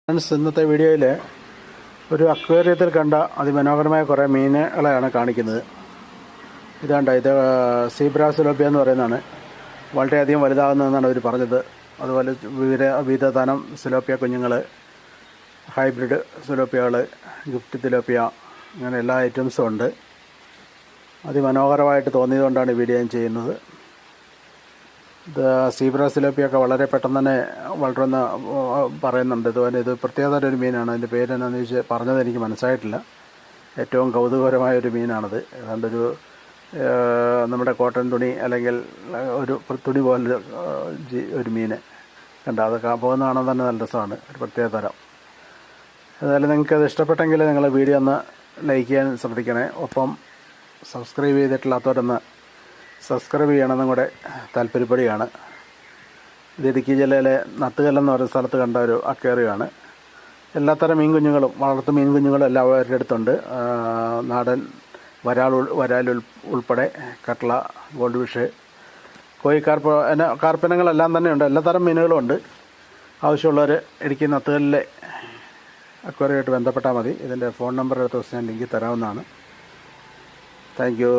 Friends, ഇന്നത്തെ വീഡിയോയിൽ ഒരു അക്വേറിയത്തിൽ കണ്ട അതിമനോഹരമായ കുറേ മീനുകളെയാണ് കാണിക്കുന്നത്. ഇത് സീബ്ര സിലോപ്പിയ എന്ന് പറയുന്നതാണ്. വളരെയധികം വലുതാകുന്നതെന്നാണ് അവർ പറഞ്ഞത്. അതുപോലെ വിവിധ തരം സിലോപ്പിയ കുഞ്ഞുങ്ങൾ, ഹൈബ്രിഡ് സിലോപ്പിയകൾ, ഗിഫ്റ്റ് തിലോപ്പിയ, അങ്ങനെ എല്ലാ ഐറ്റംസും ഉണ്ട്. അതിമനോഹരമായിട്ട് തോന്നിയതുകൊണ്ടാണ് ഈ വീഡിയോ ഞാൻ ചെയ്യുന്നത്. ഇത് സീബ്ര സിലോപ്പിയൊക്കെ വളരെ പെട്ടെന്ന് തന്നെ വളരുമെന്ന് പറയുന്നുണ്ട്. ഇത് പ്രത്യേകതര ഒരു മീനാണ്. അതിൻ്റെ പേര് എന്നാന്ന് ചോദിച്ചാൽ പറഞ്ഞത് എനിക്ക് മനസ്സിലായിട്ടില്ല. ഏറ്റവും കൗതുകകരമായൊരു മീനാണത്. ഏതാണ്ടൊരു നമ്മുടെ കോട്ടൺ തുണി അല്ലെങ്കിൽ ഒരു തുണി പോലെ ഒരു മീൻ കണ്ട, അതൊക്കെ പോകുന്നതാണ് തന്നെ നല്ല രസമാണ്. ഒരു പ്രത്യേക തരം. ഏതായാലും നിങ്ങൾക്കത് ഇഷ്ടപ്പെട്ടെങ്കിൽ നിങ്ങൾ വീഡിയോ ഒന്ന് ലൈക്ക് ചെയ്യാൻ ശ്രദ്ധിക്കണേ. ഒപ്പം സബ്സ്ക്രൈബ് ചെയ്തിട്ടില്ലാത്തവരൊന്ന് സബ്സ്ക്രൈബ് ചെയ്യണമെന്നും കൂടെ താല്പര്യപ്പെടുകയാണ്. ഇത് ഇടുക്കി ജില്ലയിലെ നത്തുകല്ലെന്ന് പറയുന്ന സ്ഥലത്ത് കണ്ട ഒരു അക്വേറിയമാണ്. എല്ലാത്തരം മീൻ കുഞ്ഞുങ്ങളും, വളർത്തു മീൻ കുഞ്ഞുങ്ങളും എല്ലാവരുടെ അടുത്തുണ്ട്. നാടൻ വരാൽ ഉൾപ്പെടെ കട്ട്ള, ഗോൾഡ് ഫിഷ്, കോഴി കാർപ്പിനങ്ങളെല്ലാം തന്നെയുണ്ട്. എല്ലാത്തരം മീനുകളും ഉണ്ട്. ആവശ്യമുള്ളവർ ഇടുക്കി നത്തുകല്ലിലെ അക്വേറിയമായിട്ട് ബന്ധപ്പെട്ടാൽ മതി. ഇതിൻ്റെ ഫോൺ നമ്പർ എടുത്ത ദിവസം ഞാൻ ലിങ്ക് തരാവുന്നതാണ്. Thank you.